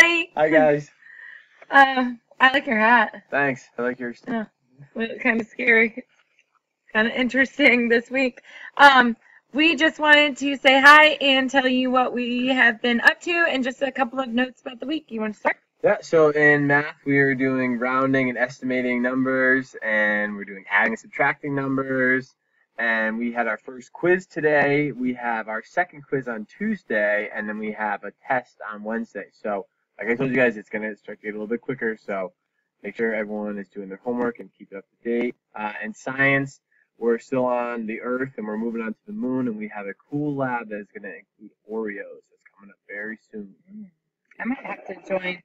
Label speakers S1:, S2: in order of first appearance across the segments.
S1: Hi.
S2: Hi guys.
S1: I like your hat.
S2: Thanks. I like yours.
S1: Yeah, kind of scary. Kind of interesting this week. Um, we just wanted to say hi and tell you what we have been up to and just a couple of notes about the week. You want to start?
S2: Yeah, so in math we are doing rounding and estimating numbers, and we're doing adding and subtracting numbers, and we had our first quiz today. We have our second quiz on Tuesday, and then we have a test on Wednesday. So like I told you guys, it's going to start to get a little bit quicker, so make sure everyone is doing their homework and keep it up to date. In science, we're still on the Earth, and we're moving on to the Moon, and we have a cool lab that is going to include Oreos. That's coming up very soon.
S1: I might have to join.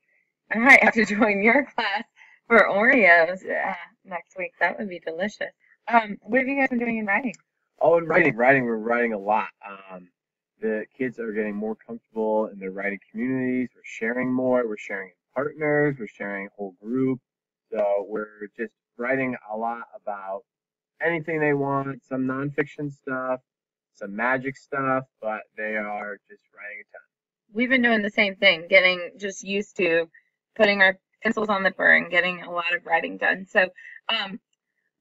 S1: I might have to join your class for Oreos next week. That would be delicious. What have you guys been doing in writing?
S2: Oh, and writing, we're writing a lot. The kids are getting more comfortable in their writing communities. We're sharing more. We're sharing in partners. We're sharing whole group. So we're just writing a lot about anything they want, some nonfiction stuff, some magic stuff, but they are just writing a ton.
S1: We've been doing the same thing, getting just used to putting our pencils on the burr and getting a lot of writing done. So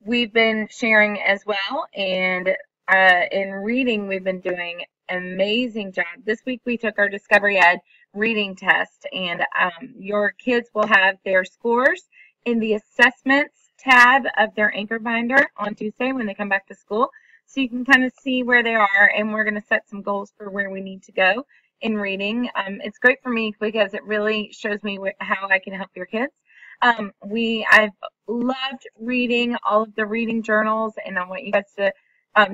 S1: we've been sharing as well, and in reading, we've been doing an amazing job. This week we took our Discovery Ed reading test, and your kids will have their scores in the assessments tab of their anchor binder on Tuesday when they come back to school. So you can kind of see where they are, and we're going to set some goals for where we need to go in reading. It's great for me because it really shows me how I can help your kids. I've loved reading all of the reading journals, and I want you guys to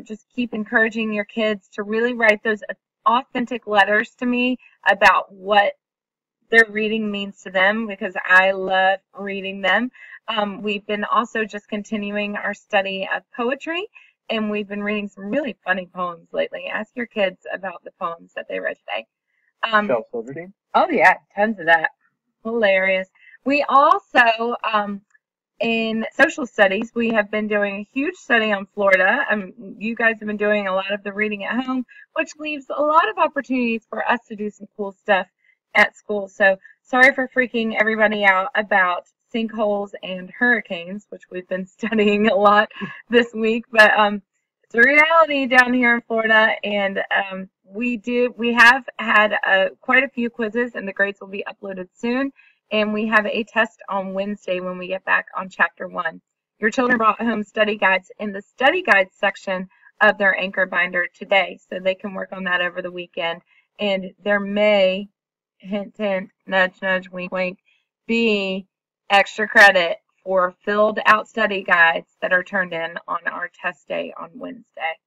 S1: just keep encouraging your kids to really write those authentic letters to me about what their reading means to them, because I love reading them. We've been also just continuing our study of poetry, and we've been reading some really funny poems lately. Ask your kids about the poems that they read today.
S2: Shel Silverstein?
S1: Oh yeah, tons of that. Hilarious. We also, in social studies, we have been doing a huge study on Florida. You guys have been doing a lot of the reading at home, which leaves a lot of opportunities for us to do some cool stuff at school. So sorry for freaking everybody out about sinkholes and hurricanes, which we've been studying a lot this week, but it's a reality down here in Florida, and we have had quite a few quizzes, and the grades will be uploaded soon, and we have a test on Wednesday when we get back on chapter 1. Your children brought home study guides in the study guides section of their anchor binder today, so they can work on that over the weekend, and there may, hint hint, nudge nudge, wink wink, be extra credit for filled out study guides that are turned in on our test day on Wednesday.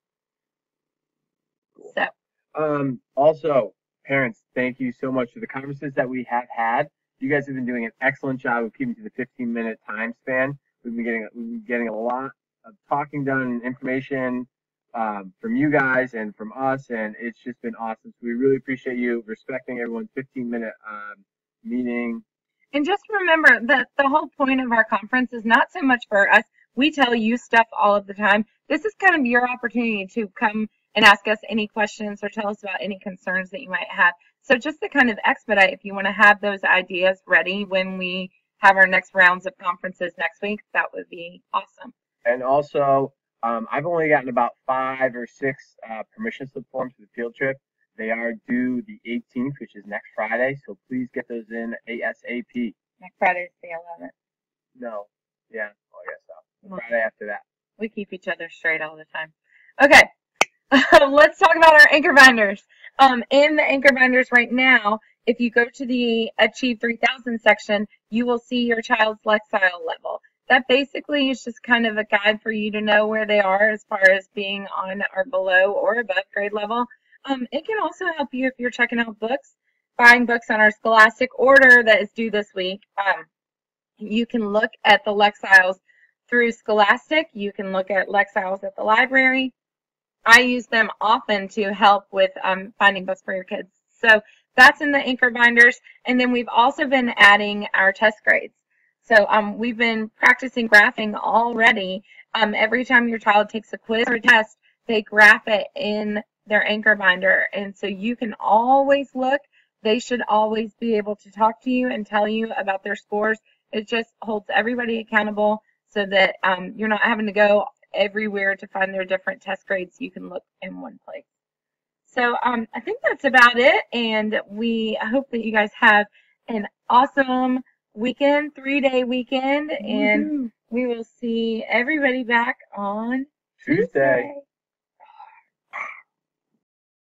S2: Cool.
S1: So,
S2: Also, parents, thank you so much for the conferences that we have had. You guys have been doing an excellent job of keeping to the 15-minute time span. We've been getting a lot of talking done and information from you guys and from us, and it's just been awesome. So we really appreciate you respecting everyone's 15-minute meeting.
S1: and just remember that the whole point of our conference is not so much for us. We tell you stuff all of the time. This is kind of your opportunity to come and ask us any questions or tell us about any concerns that you might have. So just to kind of expedite, if you want to have those ideas ready when we have our next rounds of conferences next week, that would be awesome.
S2: And also, I've only gotten about 5 or 6 permission slip forms for the field trip. They are due the 18th, which is next Friday, so please get those in ASAP.
S1: Next Friday is the 11th.
S2: No. Yeah, I guess so. Friday after that.
S1: We keep each other straight all the time. Okay, let's talk about our anchor binders. In the anchor binders right now, if you go to the Achieve 3000 section, you will see your child's Lexile level. That basically is just kind of a guide for you to know where they are as far as being on or below or above grade level. It can also help you if you're checking out books, buying books on our Scholastic order that is due this week. You can look at the Lexiles through Scholastic. You can look at Lexiles at the library. I use them often to help with finding books for your kids. So that's in the anchor binders. And then we've also been adding our test grades. So we've been practicing graphing already. Every time your child takes a quiz or a test, they graph it in their anchor binder. And so you can always look they should always be able to talk to you and tell you about their scores. It just holds everybody accountable so that you're not having to go everywhere to find their different test grades. You can look in one place. So I think that's about it, and we hope that you guys have an awesome weekend, 3-day weekend, and we will see everybody back on
S2: Tuesday.